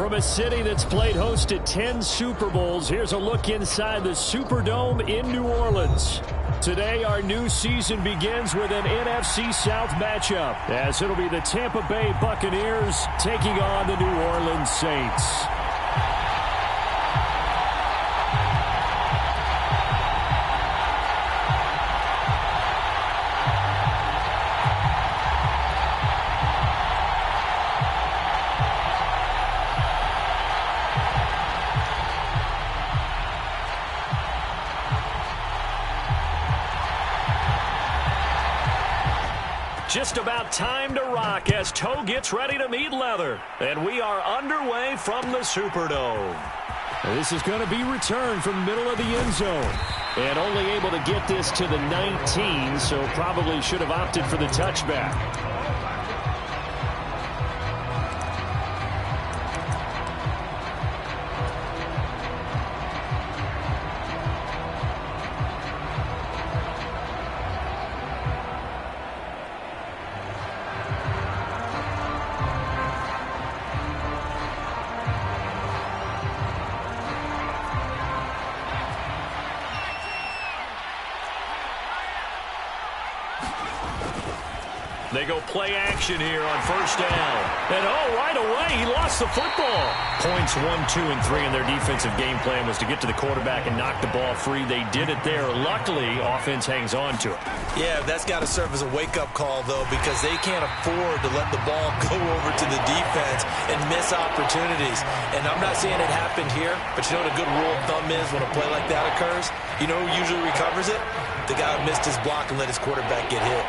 From a city that's played host to 10 Super Bowls, here's a look inside the Superdome in New Orleans. Today, our new season begins with an NFC South matchup, as it'll be the Tampa Bay Buccaneers taking on the New Orleans Saints. Just about time to rock as toe gets ready to meet leather. And we are underway from the Superdome. This is going to be returned from the middle of the end zone. And only able to get this to the 19, so probably should have opted for the touchback. They go play action here on first down. And right away, he lost the football. Points 1, 2, and 3 in their defensive game plan was to get to the quarterback and knock the ball free. They did it there. Luckily, offense hangs on to it. Yeah, that's got to serve as a wake-up call, though, because they can't afford to let the ball go over to the defense and miss opportunities. And I'm not saying it happened here, but you know what a good rule of thumb is when a play like that occurs? You know who usually recovers it? The guy who missed his block and let his quarterback get hit.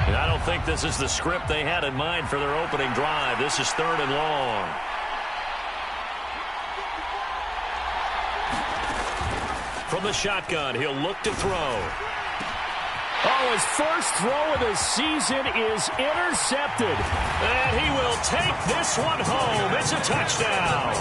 I don't think this is the script they had in mind for their opening drive. This is 3rd and long. From the shotgun, he'll look to throw. His first throw of the season is intercepted. And he will take this one home. It's a touchdown.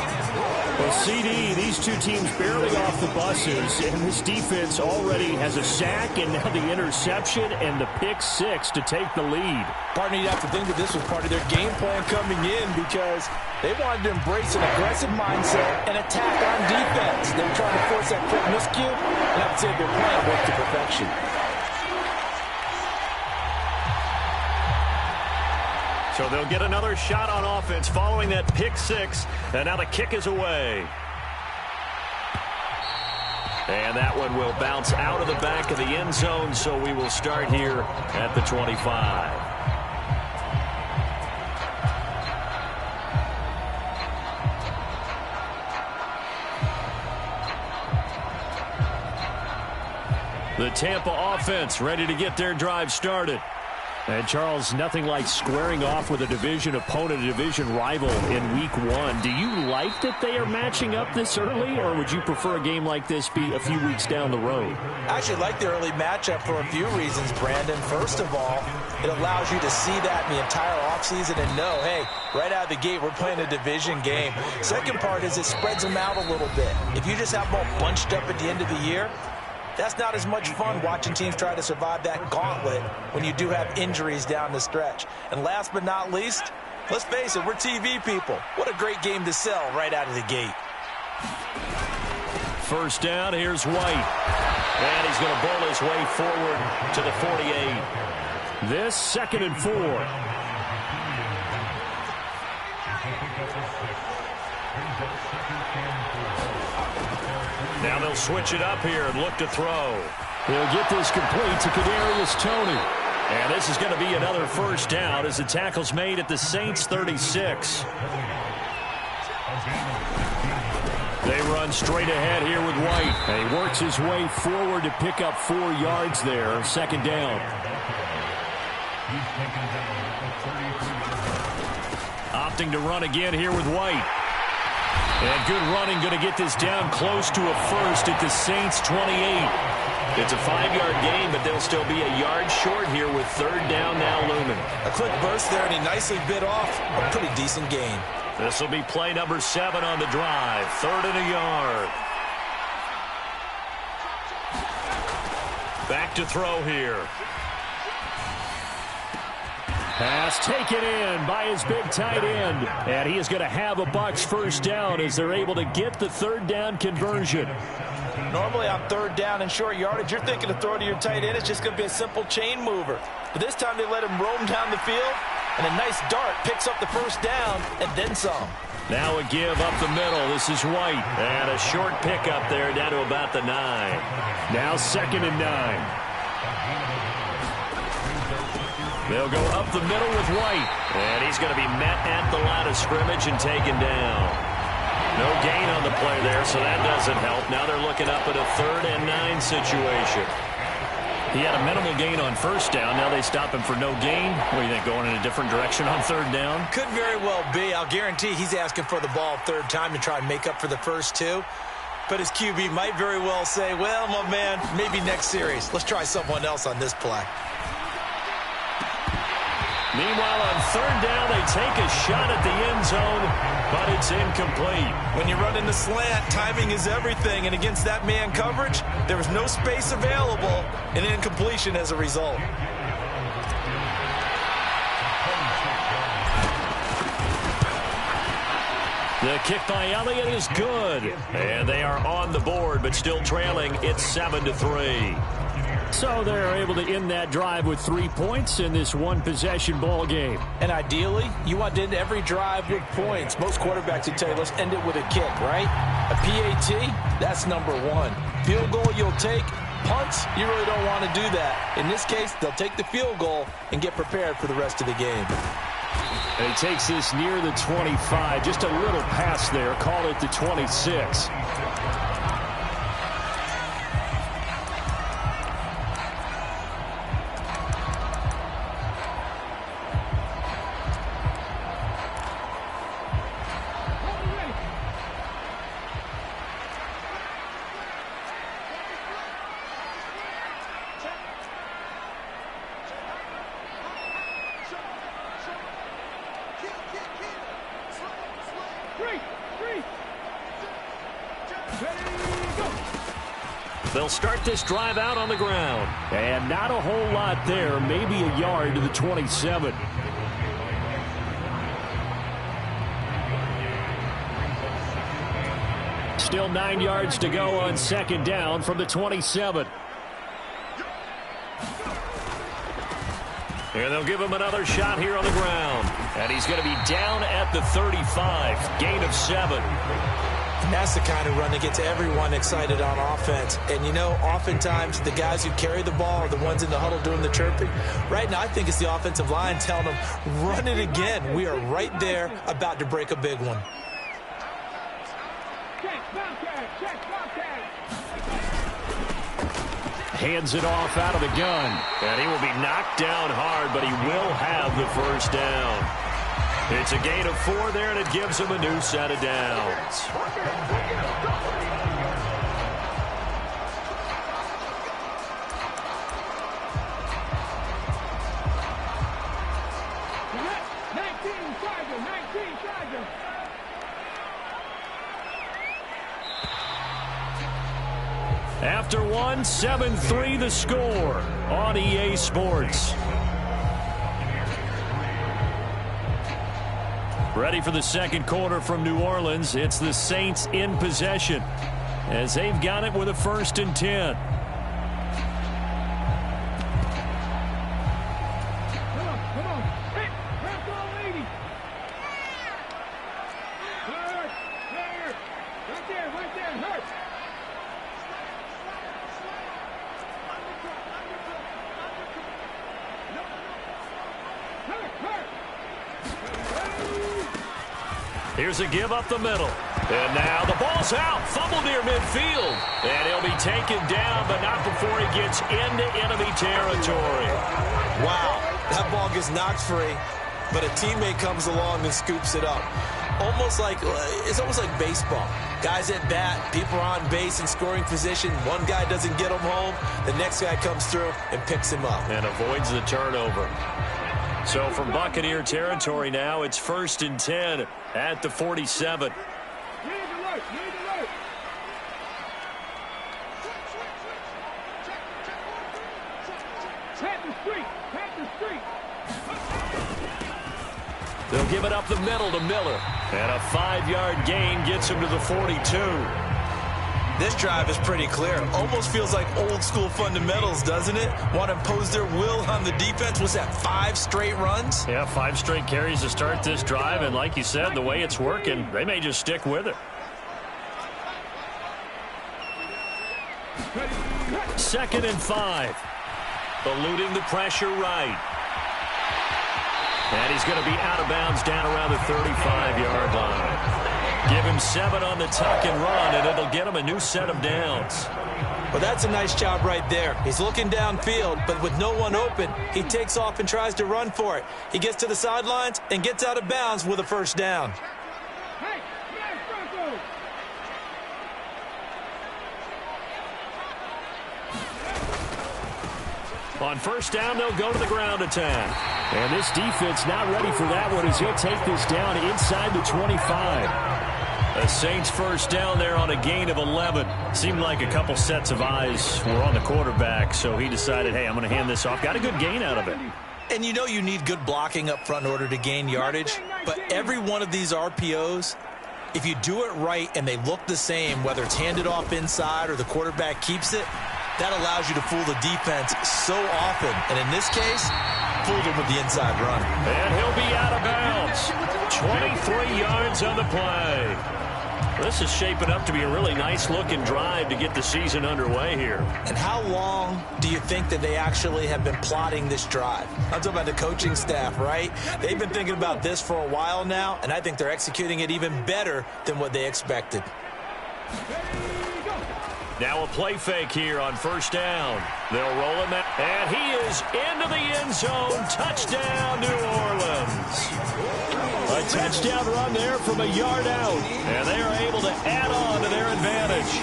Well, CD, these two teams barely off the buses, and this defense already has a sack and now the interception and the pick 6 to take the lead. Partner, you have to think that this was part of their game plan coming in because they wanted to embrace an aggressive mindset and attack on defense. They were trying to force that quick miscue, and I would say their plan worked to perfection. So they'll get another shot on offense following that pick 6. And now the kick is away. And that one will bounce out of the back of the end zone. So we will start here at the 25. The Tampa offense ready to get their drive started. And, Charles, nothing like squaring off with a division opponent, a division rival in Week 1. Do you like that they are matching up this early, or would you prefer a game like this be a few weeks down the road? I actually like the early matchup for a few reasons, Brandon. First of all, it allows you to see that in the entire offseason and know, hey, right out of the gate, we're playing a division game. Second part is it spreads them out a little bit. If you just have them all bunched up at the end of the year, that's not as much fun watching teams try to survive that gauntlet when you do have injuries down the stretch. And last but not least, let's face it, we're TV people. What a great game to sell right out of the gate. First down, here's White. And he's going to bowl his way forward to the 48. This 2nd and 4. Now they'll switch it up here and look to throw. He'll get this complete to Kadarius Toney. And this is going to be another first down as the tackle's made at the Saints' 36. They run straight ahead here with White. And he works his way forward to pick up 4 yards there. 2nd down. Opting to run again here with White. And good running, going to get this down close to a first at the Saints 28. It's a 5-yard gain, but they'll still be a yard short here with third down now looming. A quick burst there, and he nicely bit off a pretty decent gain. This will be play number 7 on the drive. 3rd and a yard. Back to throw here. Pass taken in by his big tight end. And he is going to have a Bucs first down as they're able to get the third down conversion. Normally on third down and short yardage, you're thinking to throw to your tight end. It's just going to be a simple chain mover. But this time they let him roam down the field, and a nice dart picks up the first down and then some. Now a give up the middle. This is White. And a short pickup there down to about the 9. Now 2nd and 9. They'll go up the middle with White. And he's going to be met at the line of scrimmage and taken down. No gain on the play there, so that doesn't help. Now they're looking up at a 3rd and 9 situation. He had a minimal gain on first down. Now they stop him for no gain. What do you think, going in a different direction on third down? Could very well be. I'll guarantee he's asking for the ball third time to try and make up for the first 2. But his QB might very well say, well, my man, maybe next series. Let's try someone else on this play. Meanwhile, on third down, they take a shot at the end zone, but it's incomplete. When you run in the slant, timing is everything, and against that man coverage, there was no space available, and incompletion as a result. The kick by Elliott is good, and they are on the board, but still trailing. It's 7-3. So they're able to end that drive with 3 points in this one-possession ball game. And ideally, you want to end every drive with points. Most quarterbacks would tell you, let's end it with a kick, right? A PAT, that's number 1. Field goal you'll take. Punts, you really don't want to do that. In this case, they'll take the field goal and get prepared for the rest of the game. And he takes this near the 25. Just a little pass there. Call it the 26. They'll start this drive out on the ground. And not a whole lot there. Maybe a yard to the 27. Still 9 yards to go on second down from the 27. And they'll give him another shot here on the ground. And he's going to be down at the 35. Gain of 7. And that's the kind of run that gets everyone excited on offense. And, you know, oftentimes the guys who carry the ball are the ones in the huddle doing the chirping. Right now, I think it's the offensive line telling them, run it again. We are right there about to break a big one. Hands it off out of the gun. And he will be knocked down hard, but he will have the first down. It's a gain of 4 there, and it gives him a new set of downs. After 1, 7-3 the score on EA Sports. Ready for the second quarter from New Orleans. It's the Saints in possession as they've got it with a 1st and 10. Here's a give up the middle. And now the ball's out. Fumble near midfield. And he'll be taken down, but not before he gets into enemy territory. Wow, that ball gets knocked free, but a teammate comes along and scoops it up. It's almost like baseball. Guys at bat, people are on base in scoring position. One guy doesn't get them home. The next guy comes through and picks him up. And avoids the turnover. So from Buccaneer territory now, it's 1st and 10 at the 47. They'll give it up the middle to Miller. And a 5-yard gain gets him to the 42. This drive is pretty clear. Almost feels like old school fundamentals, doesn't it? Want to impose their will on the defense. Was that 5 straight runs? Yeah, 5 straight carries to start this drive. And like you said, the way it's working, they may just stick with it. 2nd and 5. Eluding the pressure right. And he's going to be out of bounds down around the 35-yard line. Give him 7 on the tuck and run, and it'll get him a new set of downs. Well, that's a nice job right there. He's looking downfield, but with no one open, he takes off and tries to run for it. He gets to the sidelines and gets out of bounds with a first down. On first down, they'll go to the ground attack. And this defense not ready for that one as he'll take this down inside the 25. The Saints first down there on a gain of 11. Seemed like a couple sets of eyes were on the quarterback, so he decided, hey, I'm going to hand this off. Got a good gain out of it. And you know you need good blocking up front in order to gain yardage, but every one of these RPOs, if you do it right and they look the same, whether it's handed off inside or the quarterback keeps it, that allows you to fool the defense so often. And in this case, fooled him with the inside run. And he'll be out of bounds. 23 yards on the play. This is shaping up to be a really nice-looking drive to get the season underway here. And how long do you think that they actually have been plotting this drive? I'm talking about the coaching staff, right? They've been thinking about this for a while now, and I think they're executing it even better than what they expected. Now a play fake here on first down. They'll roll him out, and he is into the end zone. Touchdown, New Orleans. A touchdown run there from a yard out, and they are able to add on to their advantage.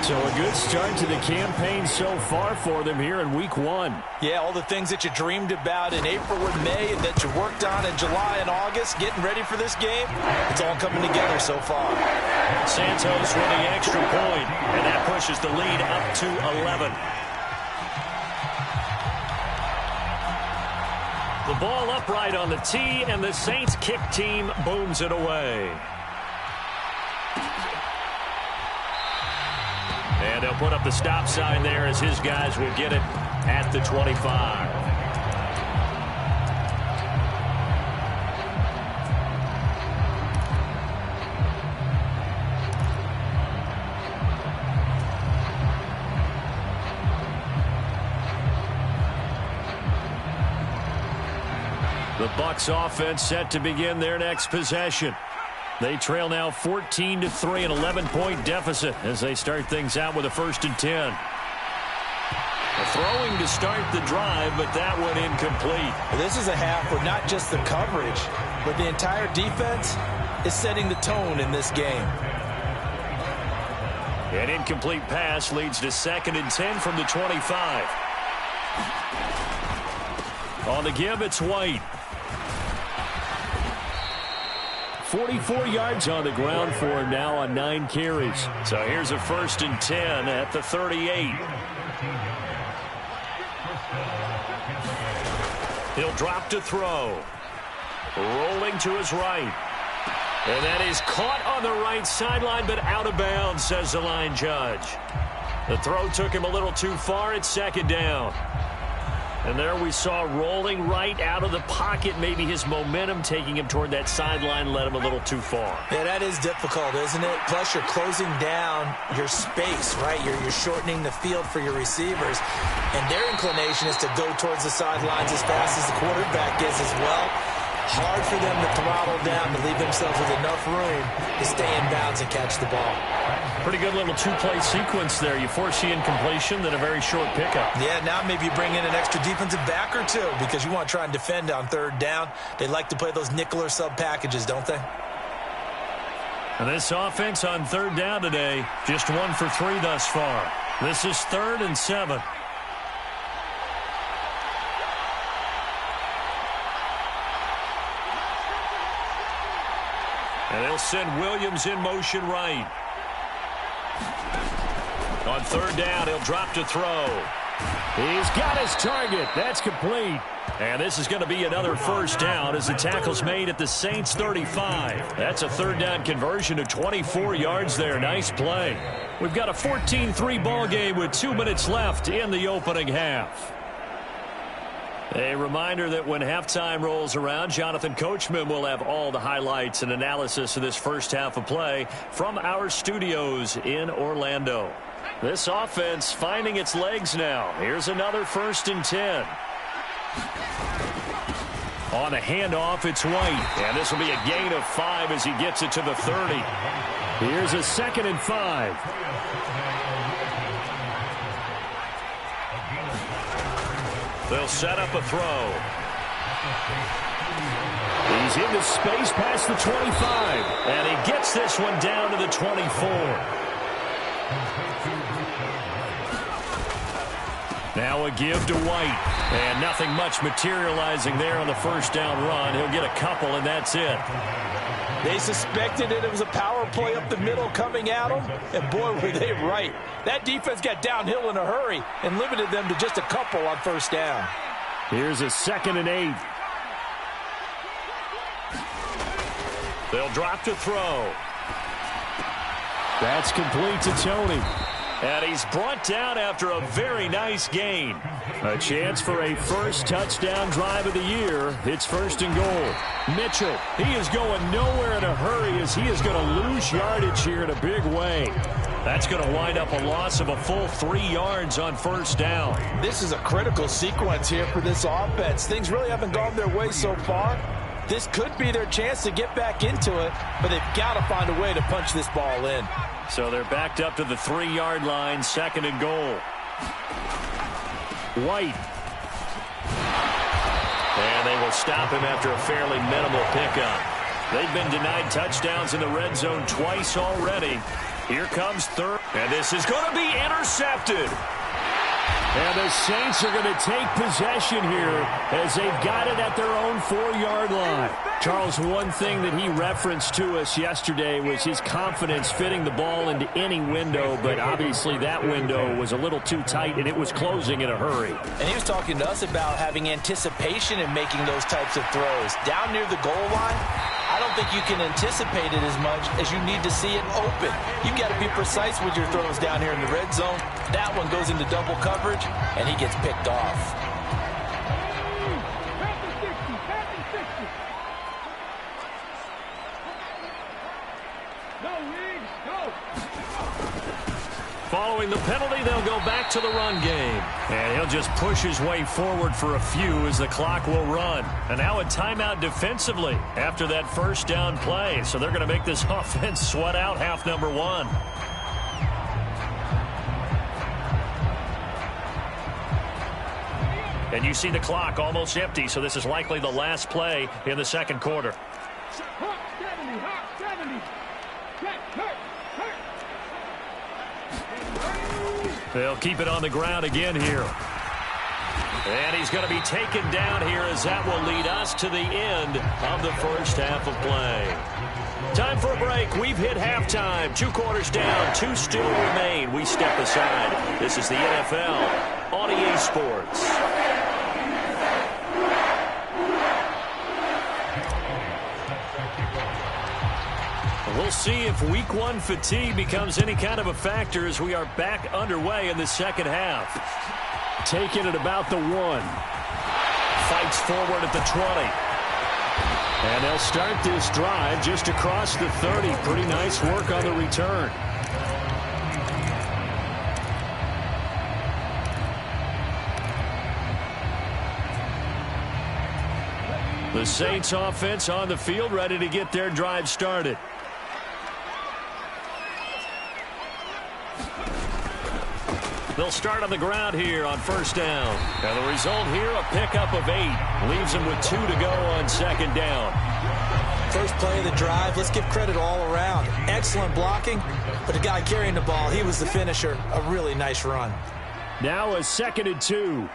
So a good start to the campaign so far for them here in Week 1. Yeah, all the things that you dreamed about in April and May and that you worked on in July and August, getting ready for this game, it's all coming together so far. Santos with the extra point, and that pushes the lead up to 11. The ball upright on the tee, and the Saints kick team booms it away. And they'll put up the stop sign there as his guys will get it at the 25. The Bucs offense set to begin their next possession. They trail now 14-3, an 11-point deficit as they start things out with a 1st and 10. Throwing to start the drive, but that one incomplete. This is a half where not just the coverage, but the entire defense is setting the tone in this game. An incomplete pass leads to 2nd and 10 from the 25. On the give, it's White. 44 yards on the ground for him now on 9 carries. So here's a 1st and 10 at the 38. He'll drop to throw. Rolling to his right. And that is caught on the right sideline, but out of bounds, says the line judge. The throw took him a little too far. It's 2nd down. And there we saw rolling right out of the pocket. Maybe his momentum taking him toward that sideline led him a little too far. Yeah, that is difficult, isn't it? Plus, you're closing down your space, right? You're shortening the field for your receivers. And their inclination is to go towards the sidelines as fast as the quarterback is as well. Hard for them to throttle down to leave themselves with enough room to stay in bounds and catch the ball. Pretty good little 2-play sequence there. You force the incompletion, then a very short pickup. Yeah, now maybe you bring in an extra defensive back or two because you want to try and defend on 3rd down. They like to play those nickel or sub packages, don't they? And this offense on third down today, just 1 for 3 thus far. This is 3rd and 7. And they'll send Williams in motion right. On third down, he'll drop to throw. He's got his target. That's complete. And this is going to be another first down as the tackle's made at the Saints 35. That's a third down conversion of 24 yards there. Nice play. We've got a 14-3 ball game with 2 minutes left in the opening half. A reminder that when halftime rolls around, Jonathan Coachman will have all the highlights and analysis of this first half of play from our studios in Orlando. This offense finding its legs now. Here's another 1st and 10. On the handoff, it's White. And this will be a gain of 5 as he gets it to the 30. Here's a 2nd and 5. They'll set up a throw. He's into space past the 25. And he gets this one down to the 24. Now a give to White. And nothing much materializing there on the first down run. He'll get a couple, and that's it. They suspected it was a power play up the middle coming at them, and boy, were they right. That defense got downhill in a hurry and limited them to just a couple on first down. Here's a 2nd and 8. They'll drop to throw. That's complete to Tony. And he's brought down after a very nice gain. A chance for a first touchdown drive of the year. It's 1st and goal. Mitchell, he is going nowhere in a hurry as he is going to lose yardage here in a big way. That's going to wind up a loss of a full 3 yards on first down. This is a critical sequence here for this offense. Things really haven't gone their way so far. This could be their chance to get back into it, but they've got to find a way to punch this ball in. So they're backed up to the 3-yard line, 2nd and goal. White. And they will stop him after a fairly minimal pickup. They've been denied touchdowns in the red zone twice already. Here comes third. And this is going to be intercepted. And the Saints are going to take possession here as they've got it at their own 4-yard line. Charles, one thing that he referenced to us yesterday was his confidence fitting the ball into any window, but obviously that window was a little too tight and it was closing in a hurry. And he was talking to us about having anticipation in making those types of throws. Down near the goal line, I don't think you can anticipate it as much as you need to see it open. You've got to be precise with your throws down here in the red zone. That one goes into double coverage, and he gets picked off. Following the penalty, they'll go back to the run game. And he'll just push his way forward for a few as the clock will run. And now a timeout defensively after that first down play. So they're going to make this offense sweat out half number 1. And you see the clock almost empty, so this is likely the last play in the second quarter. They'll keep it on the ground again here. And he's going to be taken down here as that will lead us to the end of the first half of play. Time for a break. We've hit halftime. 2 quarters down. 2 still remain. We step aside. This is the NFL on EA Sports. We'll see if week 1 fatigue becomes any kind of a factor as we are back underway in the second half. Taken at about the 1. Fights forward at the 20. And they'll start this drive just across the 30. Pretty nice work on the return. The Saints offense on the field, ready to get their drive started. They'll start on the ground here on first down. And the result here, a pickup of 8. Leaves them with 2 to go on second down. First play of the drive, let's give credit all around. Excellent blocking, but the guy carrying the ball, he was the finisher. A really nice run. Now a 2nd and 2.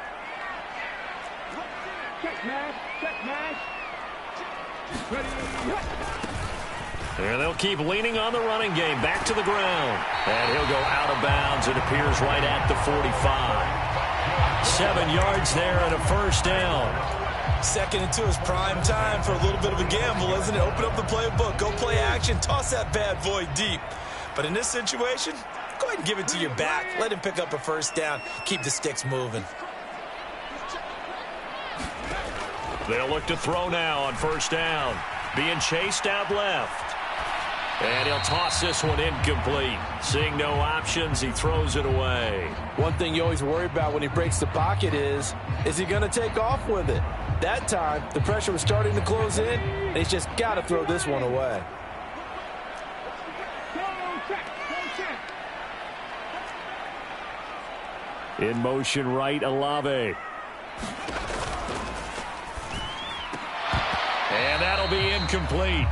And they'll keep leaning on the running game. Back to the ground. And he'll go out of bounds. It appears right at the 45. 7 yards there and a first down. 2nd and 2 is prime time for a little bit of a gamble, isn't it? Open up the playbook. Go play action. Toss that bad boy deep. But in this situation, go ahead and give it to your back. Let him pick up a first down. Keep the sticks moving. They'll look to throw now on first down. Being chased out left. And he'll toss this one incomplete. Seeing no options, he throws it away. One thing you always worry about when he breaks the pocket is he going to take off with it? That time, the pressure was starting to close in, and he's just got to throw this one away. In motion right, Olave. And that'll be incomplete.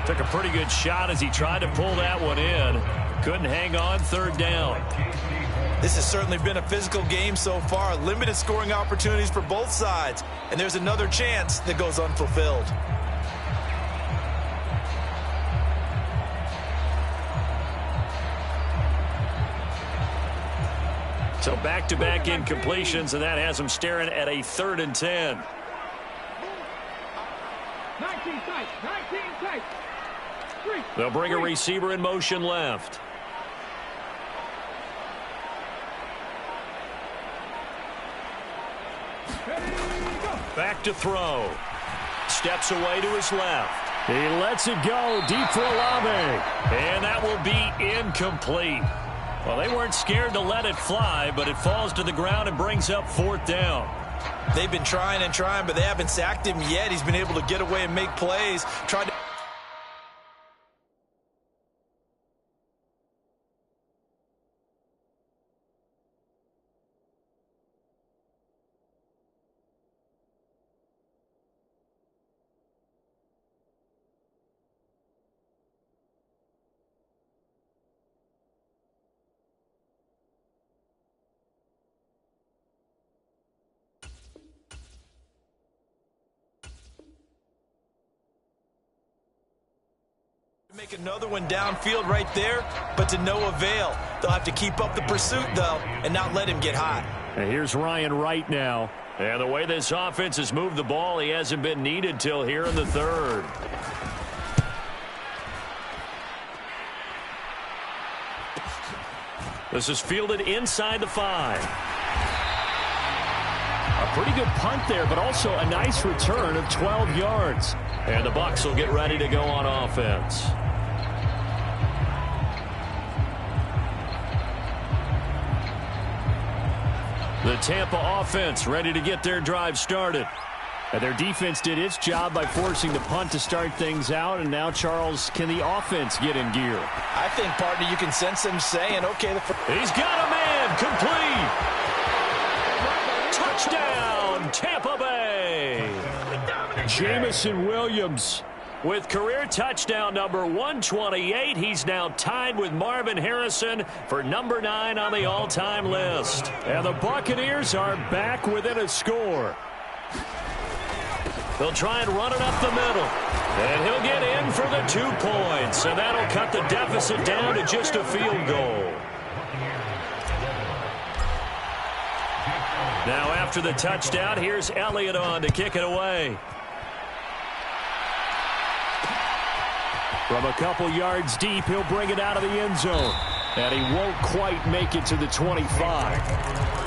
Took a pretty good shot as he tried to pull that one in. Couldn't hang on, 3rd down. This has certainly been a physical game so far. Limited scoring opportunities for both sides. And there's another chance that goes unfulfilled. So back-to-back incompletions, and that has him staring at a 3rd and 10. 19 tight. They'll bring a receiver in motion left. Back to throw. Steps away to his left. He lets it go deep for Olave. And that will be incomplete. Well, they weren't scared to let it fly, but it falls to the ground and brings up 4th down. They've been trying and trying, but they haven't sacked him yet. He's been able to get away and make plays. Tried to make another one downfield right there, but to no avail. They'll have to keep up the pursuit, though, and not let him get hot. And here's Ryan Wright now. And the way this offense has moved the ball, he hasn't been needed till here in the 3rd. This is fielded inside the 5. A pretty good punt there, but also a nice return of 12 yards. And the Bucs will get ready to go on offense. The Tampa offense ready to get their drive started. And their defense did its job by forcing the punt to start things out. And now, Charles, can the offense get in gear? I think, partner, you can sense them saying, okay. He's got a man. Complete. Touchdown, Tampa Bay. Jamison Williams with career touchdown number 128. He's now tied with Marvin Harrison for number 9 on the all-time list. And the Buccaneers are back within a score. They'll try and run it up the middle. And he'll get in for the 2 points. And that'll cut the deficit down to just a field goal. Now after the touchdown, here's Elliott on to kick it away. From a couple yards deep, he'll bring it out of the end zone. And he won't quite make it to the 25.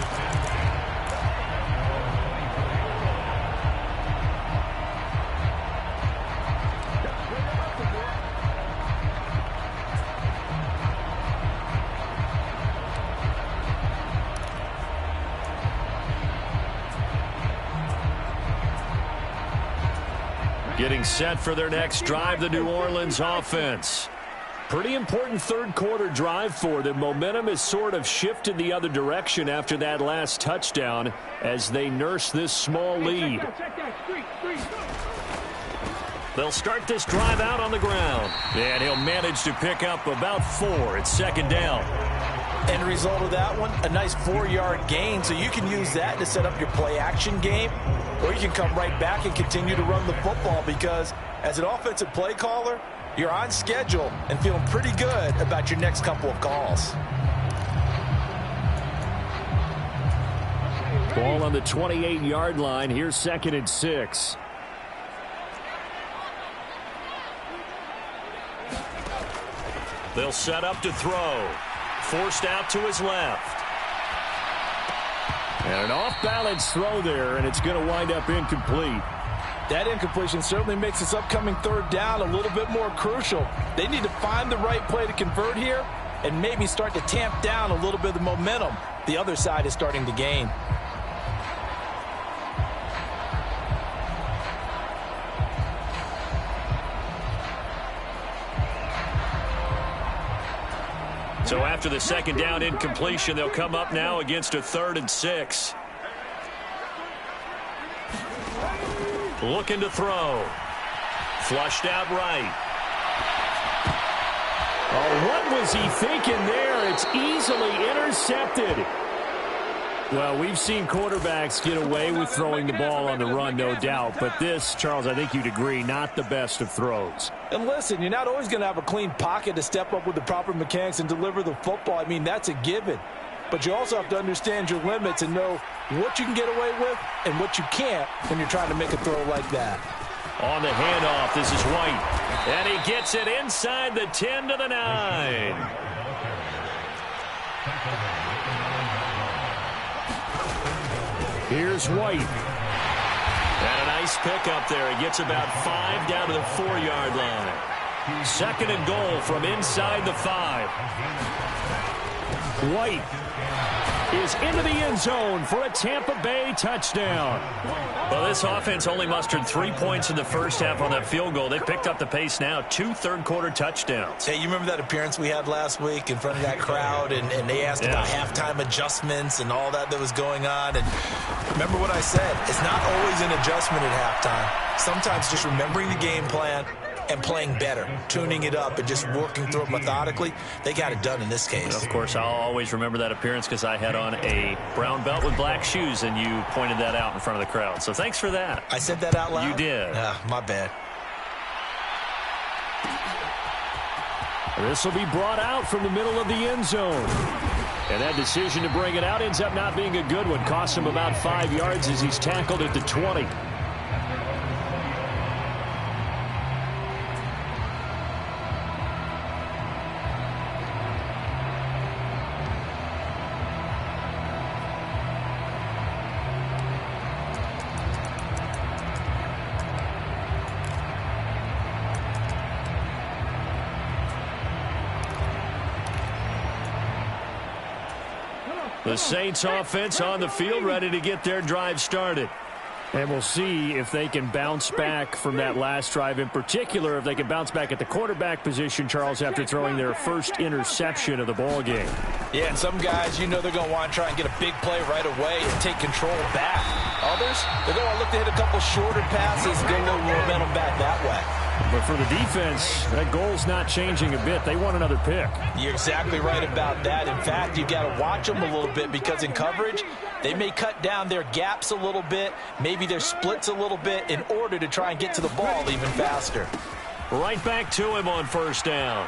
Getting set for their next drive, the New Orleans offense. Pretty important 3rd quarter drive for them. Momentum has sort of shifted the other direction after that last touchdown as they nurse this small lead. They'll start this drive out on the ground. And he'll manage to pick up about 4. It's second down. End result of that one, a nice 4-yard gain. So you can use that to set up your play-action game, or you can come right back and continue to run the football because as an offensive play caller, you're on schedule and feeling pretty good about your next couple of calls. Ball on the 28-yard line. Here's 2nd and 6. They'll set up to throw. Forced out to his left. And an off-balance throw there, and it's going to wind up incomplete. That incompletion certainly makes this upcoming 3rd down a little bit more crucial. They need to find the right play to convert here and maybe start to tamp down a little bit of the momentum the other side is starting to gain. So after the 2nd down incompletion, they'll come up now against a 3rd and 6. Looking to throw. Flushed out right. Oh, what was he thinking there? It's easily intercepted. Well, we've seen quarterbacks get away with throwing the ball on the run, no doubt. But this, Charles, I think you'd agree, not the best of throws. And listen, you're not always going to have a clean pocket to step up with the proper mechanics and deliver the football. I mean, that's a given. But you also have to understand your limits and know what you can get away with and what you can't when you're trying to make a throw like that. On the handoff, this is White. And he gets it inside the 10 to the 9. Here's White. And a nice pickup there. He gets about 5 down to the 4-yard line. 2nd and goal from inside the 5. White is into the end zone for a Tampa Bay touchdown. Well, this offense only mustered 3 points in the first half on that field goal. They picked up the pace now. 2 third-quarter touchdowns. Hey, you remember that appearance we had last week in front of that crowd, and they asked about halftime adjustments and all that was going on. And remember what I said. It's not always an adjustment at halftime. Sometimes just remembering the game plan and playing better, tuning it up and just working through it methodically. They got it done in this case. Of course, I'll always remember that appearance because I had on a brown belt with black shoes, and you pointed that out in front of the crowd. So thanks for that. I said that out loud? You did. My bad. This will be brought out from the middle of the end zone. And that decision to bring it out ends up not being a good one. Cost him about 5 yards as he's tackled at the 20. The Saints offense on the field, ready to get their drive started. And we'll see if they can bounce back from that last drive, in particular, if they can bounce back at the quarterback position, Charles, after throwing their first interception of the ball game. Yeah, and some guys, you know they're going to want to try and get a big play right away and take control back. Others, they're going to look to hit a couple shorter passes, get a little momentum back that way. But for the defense, that goal's not changing a bit. They want another pick. You're exactly right about that. In fact, you've got to watch them a little bit because in coverage, they may cut down their gaps a little bit, maybe their splits a little bit in order to try and get to the ball even faster. Right back to him on first down.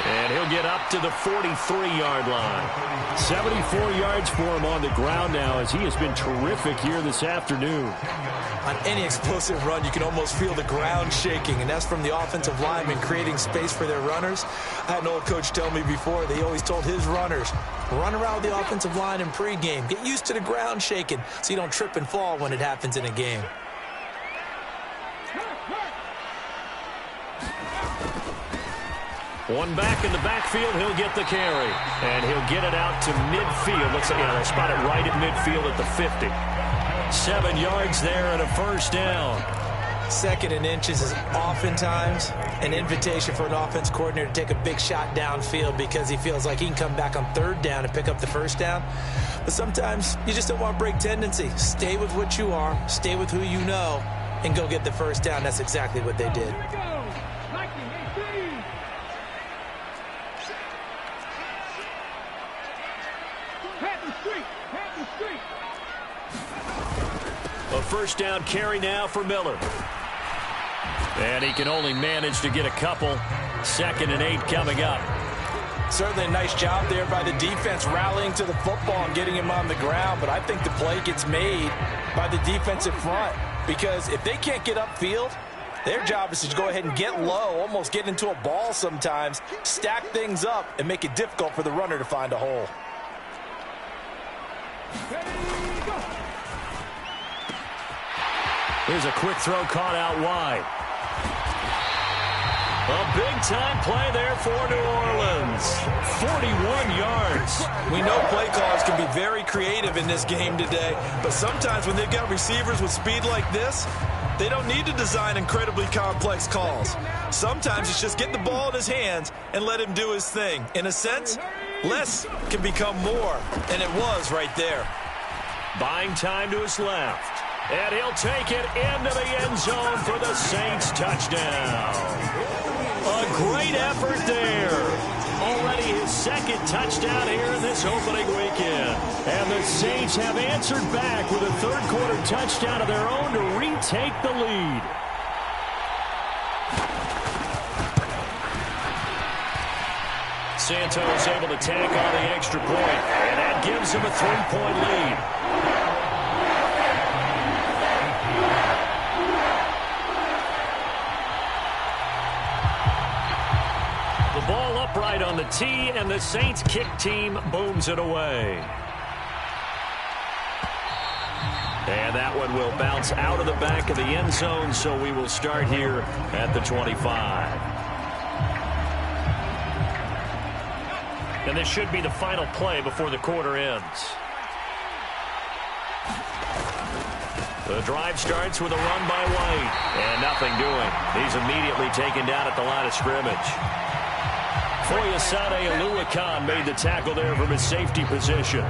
And he'll get up to the 43-yard line. 74 yards for him on the ground now as he has been terrific here this afternoon. On any explosive run, you can almost feel the ground shaking, and that's from the offensive linemen creating space for their runners. I had an old coach tell me before, they always told his runners, run around the offensive line in pregame. Get used to the ground shaking so you don't trip and fall when it happens in a game. One back in the backfield, he'll get the carry. And he'll get it out to midfield. Looks like they'll spot it right at midfield at the 50. 7 yards there and a first down. 2nd and inches is oftentimes an invitation for an offense coordinator to take a big shot downfield because he feels like he can come back on 3rd down and pick up the first down. But sometimes you just don't want to break tendency. Stay with what you are. Stay with who you know. and go get the first down. That's exactly what they did. A first down carry now for Miller. And he can only manage to get a couple. 2nd and 8 coming up. Certainly a nice job there by the defense rallying to the football and getting him on the ground. But I think the play gets made by the defensive front. Because if they can't get upfield, their job is to go ahead and get low, almost get into a ball sometimes, stack things up, and make it difficult for the runner to find a hole. Here's a quick throw caught out wide. A big-time play there for New Orleans. 41 yards. We know play callers can be very creative in this game today, but sometimes when they've got receivers with speed like this, they don't need to design incredibly complex calls. Sometimes it's just get the ball in his hands and let him do his thing. In a sense, less can become more, and it was right there. Buying time to his left. And he'll take it into the end zone for the Saints touchdown. A great effort there. Already his 2nd touchdown here in this opening weekend. And the Saints have answered back with a 3rd quarter touchdown of their own to retake the lead. Santos able to tack on the extra point. And that gives him a 3-point lead. Ball upright on the tee, and the Saints kick team booms it away. And that one will bounce out of the back of the end zone, so we will start here at the 25. And this should be the final play before the quarter ends. The drive starts with a run by White, and nothing doing. He's immediately taken down at the line of scrimmage. Foyesade Oluwakan made the tackle there from his safety position.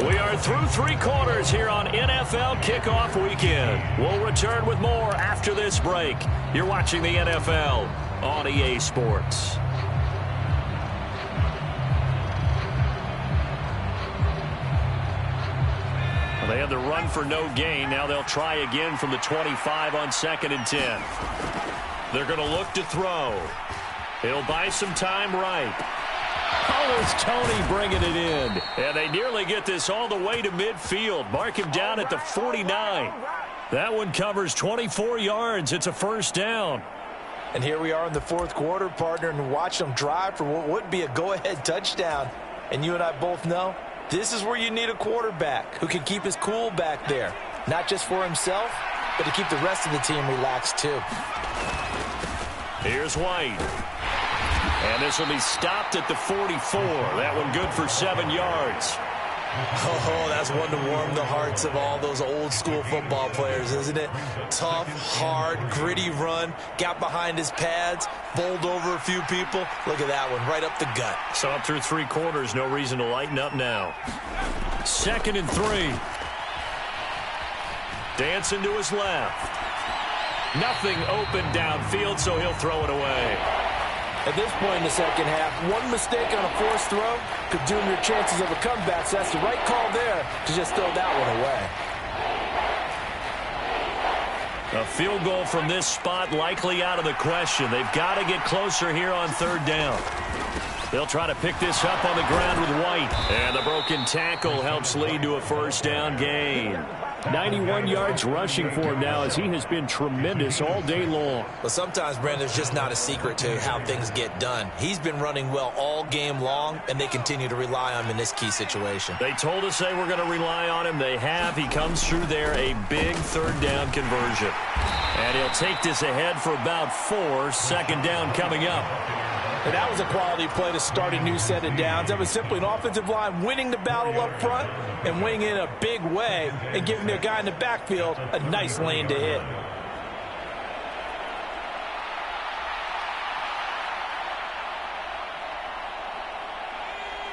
We are through 3 quarters here on NFL Kickoff Weekend. We'll return with more after this break. You're watching the NFL on EA Sports. Well, they had the run for no gain. Now they'll try again from the 25 on 2nd and 10. They're going to look to throw. He'll buy some time right. Oh, it's Tony bringing it in. And they nearly get this all the way to midfield. Mark him down at the 49. That one covers 24 yards. It's a first down. And here we are in the 4th quarter, partner, and watch them drive for what would be a go-ahead touchdown. And you and I both know this is where you need a quarterback who can keep his cool back there. Not just for himself, but to keep the rest of the team relaxed too. Here's White. And this will be stopped at the 44. That one good for 7 yards. Oh, that's one to warm the hearts of all those old-school football players, isn't it? Tough, hard, gritty run. Got behind his pads, bowled over a few people. Look at that one, right up the gut. So up through 3 quarters, no reason to lighten up now. 2nd and 3. Dancing to his left. Nothing open downfield, so he'll throw it away. At this point in the second half, one mistake on a forced throw could doom your chances of a comeback, so that's the right call there to just throw that one away. A field goal from this spot likely out of the question. They've got to get closer here on 3rd down. They'll try to pick this up on the ground with White. And the broken tackle helps lead to a first down gain. 91 yards rushing for him now as he has been tremendous all day long. But sometimes, Brandon, there's just not a secret to how things get done. He's been running well all game long, and they continue to rely on him in this key situation. They told us they were going to rely on him. They have. He comes through there, a big 3rd down conversion. And he'll take this ahead for about 4. 2nd down coming up. And that was a quality play to start a new set of downs. That was simply an offensive line winning the battle up front and winning in a big way and giving their guy in the backfield a nice lane to hit.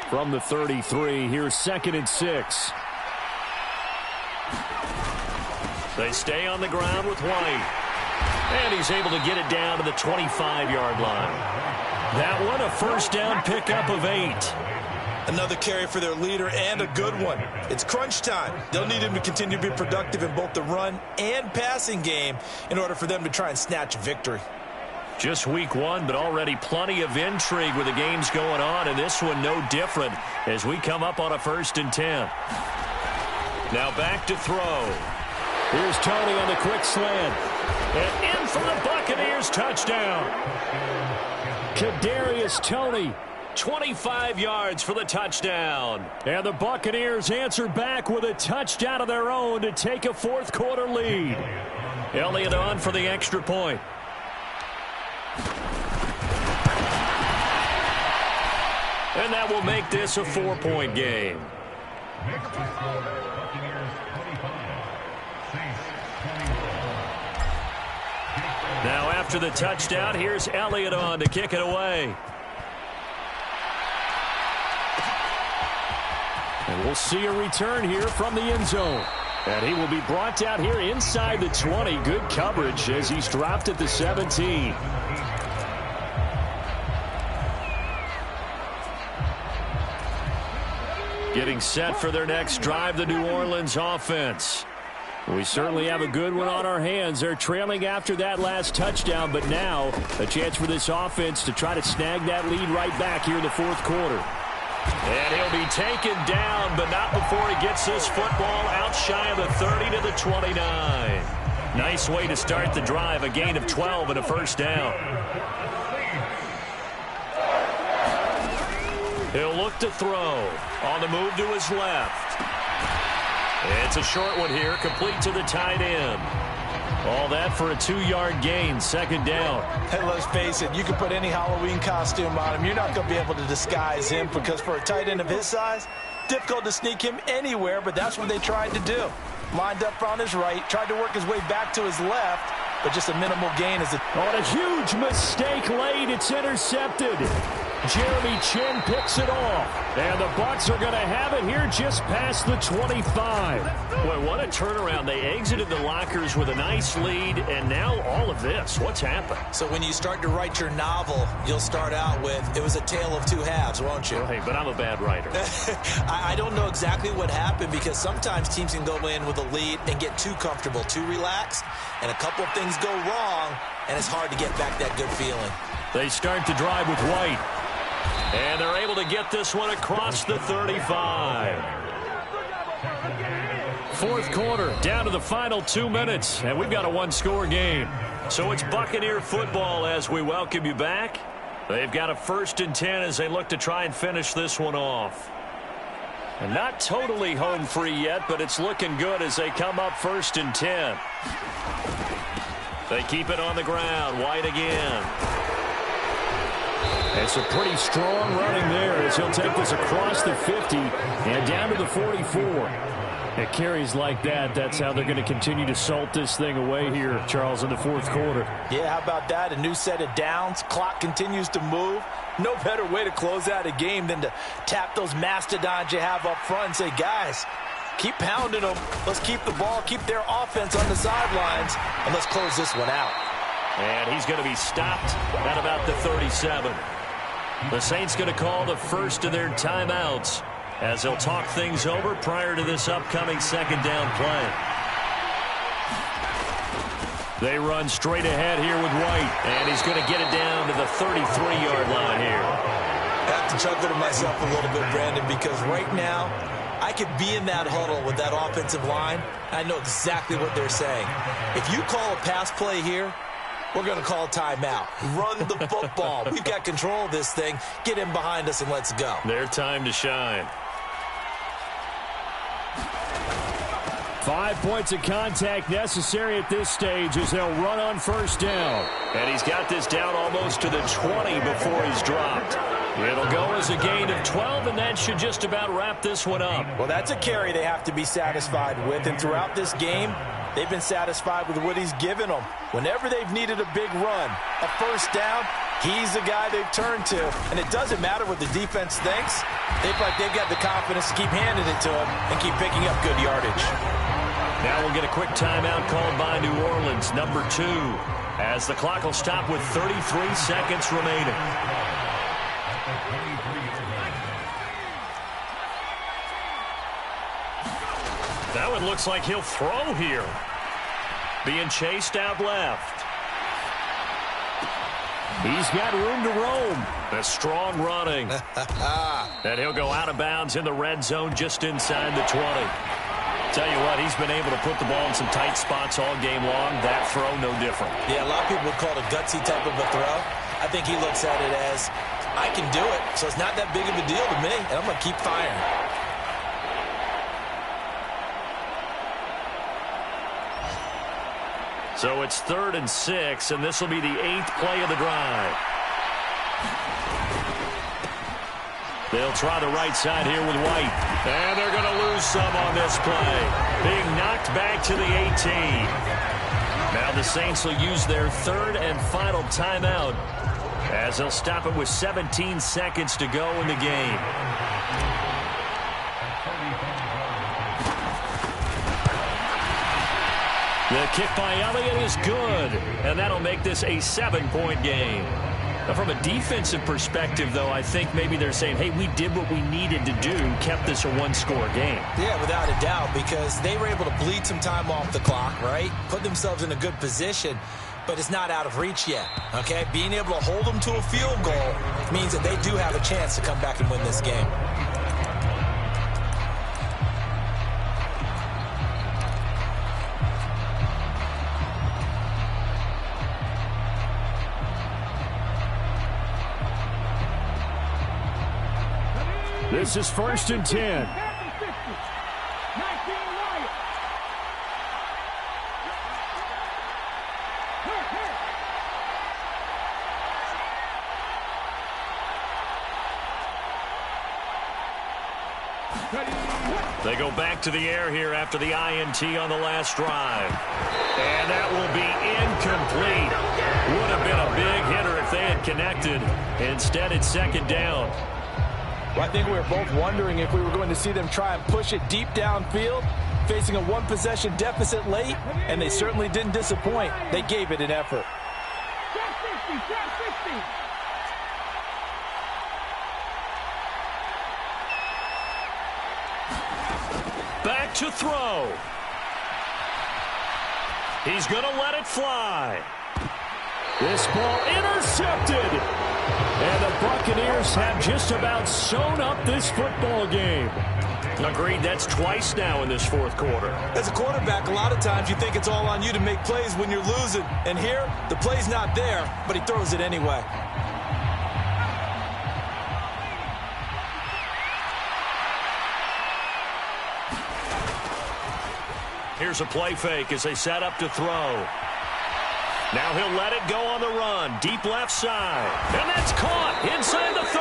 From the 33, here's 2nd and 6. They stay on the ground with White. And he's able to get it down to the 25-yard line. That one, a first down pickup of 8. Another carry for their leader and a good one. It's crunch time. They'll need him to continue to be productive in both the run and passing game in order for them to try and snatch a victory. Just week 1, but already plenty of intrigue with the games going on, and this one no different as we come up on a 1st and 10. Now back to throw. Here's Tony on the quick slant. And in for the Buccaneers touchdown. Kadarius Toney, 25 yards for the touchdown. And the Buccaneers answer back with a touchdown of their own to take a 4th quarter lead. Elliott on for the extra point. And that will make this a 4-point game. Now after the touchdown, here's Elliott on to kick it away. And we'll see a return here from the end zone. And he will be brought down here inside the 20. Good coverage as he's dropped at the 17. Getting set for their next drive, the New Orleans offense. We certainly have a good one on our hands. They're trailing after that last touchdown, but now a chance for this offense to try to snag that lead right back here in the 4th quarter. And he'll be taken down, but not before he gets this football out shy of the 30 to the 29. Nice way to start the drive, a gain of 12 and a first down. He'll look to throw. On the move to his left. It's a short one here, complete to the tight end. All that for a 2-yard gain, 2nd down. Hey, let's face it, you can put any Halloween costume on him. You're not going to be able to disguise him because for a tight end of his size, difficult to sneak him anywhere, but that's what they tried to do. Lined up on his right, tried to work his way back to his left, but just a minimal gain. On a huge mistake late, it's intercepted. Jeremy Chin picks it off. And the Bucs are going to have it here just past the 25. Boy, what a turnaround. They exited the lockers with a nice lead, and now all of this. What's happened? So when you start to write your novel, you'll start out with, it was a tale of 2 halves, won't you? Hey, but I'm a bad writer. I don't know exactly what happened because sometimes teams can go in with a lead and get too comfortable, too relaxed, and a couple of things go wrong, and it's hard to get back that good feeling. They start to drive with White. And they're able to get this one across the 35. 4th quarter, down to the final 2 minutes, and we've got a 1-score game. So it's Buccaneer football as we welcome you back. They've got a 1st and 10 as they look to try and finish this one off. And not totally home free yet, but it's looking good as they come up 1st and 10. They keep it on the ground. White again. It's a pretty strong running there as he'll take this across the 50 and down to the 44. It carries like that. That's how they're going to continue to salt this thing away here, Charles, in the 4th quarter. Yeah, how about that? A new set of downs. Clock continues to move. No better way to close out a game than to tap those mastodons you have up front and say, guys, keep pounding them. Let's keep the ball, keep their offense on the sidelines, and let's close this one out. And he's going to be stopped at about the 37. The Saints going to call the first of their timeouts as they'll talk things over prior to this upcoming 2nd down play. They run straight ahead here with White, and he's going to get it down to the 33-yard line here. I have to chuckle to myself a little bit, Brandon, because right now I could be in that huddle with that offensive line. I know exactly what they're saying. If you call a pass play here, we're going to call timeout. Run the football. We've got control of this thing. Get in behind us and let's go. Their time to shine. 5 points of contact necessary at this stage as they'll run on 1st down. And he's got this down almost to the 20 before he's dropped. It'll go as a gain of 12, and that should just about wrap this one up. Well, that's a carry they have to be satisfied with, and throughout this game, they've been satisfied with what he's given them. Whenever they've needed a big run, a 1st down, he's the guy they've turned to. And it doesn't matter what the defense thinks. They've got the confidence to keep handing it to him and keep picking up good yardage. Now we'll get a quick timeout called by New Orleans, number 2, as the clock will stop with 33 seconds remaining. Now it looks like he'll throw here. Being chased out left. He's got room to roam. A strong running. And he'll go out of bounds in the red zone just inside the 20. Tell you what, he's been able to put the ball in some tight spots all game long. That throw, no different. Yeah, a lot of people would call it a gutsy type of a throw. I think he looks at it as, I can do it, so it's not that big of a deal to me, and I'm going to keep firing. So it's 3rd and 6, and this will be the 8th play of the drive. They'll try the right side here with White. And they're going to lose some on this play. Being knocked back to the 18. Now the Saints will use their 3rd and final timeout as they'll stop it with 17 seconds to go in the game. The kick by Elliott is good, and that'll make this a 7-point game. Now, from a defensive perspective, though, I think maybe they're saying, hey, we did what we needed to do, kept this a one-score game. Yeah, without a doubt, because they were able to bleed some time off the clock, right? Put themselves in a good position, but it's not out of reach yet, okay? Being able to hold them to a field goal means that they do have a chance to come back and win this game. This is 1st and 10. They go back to the air here after the INT on the last drive. And that will be incomplete. Would have been a big hitter if they had connected. Instead, it's 2nd down. Well, I think we were both wondering if we were going to see them try and push it deep downfield, facing a one-possession deficit late, and they certainly didn't disappoint. They gave it an effort. Back to throw. He's going to let it fly. This ball intercepted. And the Buccaneers have just about sewn up this football game. Agreed, that's twice now in this 4th quarter. As a quarterback, a lot of times you think it's all on you to make plays when you're losing. And here, the play's not there, but he throws it anyway. Here's a play fake as they set up to throw. Now he'll let it go on the run. Deep left side. And that's caught inside the 30.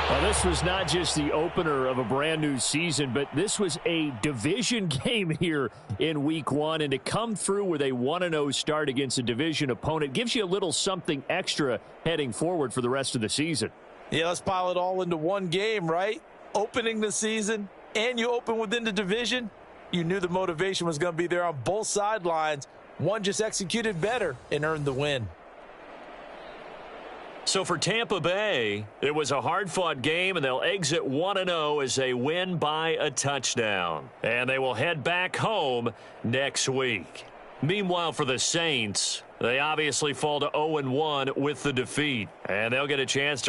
Well, this was not just the opener of a brand new season, but this was a division game here in week 1. And to come through with a 1-0 start against a division opponent gives you a little something extra heading forward for the rest of the season. Yeah, let's pile it all into one game, right? Opening the season, and you open within the division. You knew the motivation was going to be there on both sidelines. One just executed better and earned the win. So for Tampa Bay, it was a hard-fought game, and they'll exit 1-0 as they win by a touchdown. And they will head back home next week. Meanwhile, for the Saints, they obviously fall to 0-1 with the defeat, and they'll get a chance to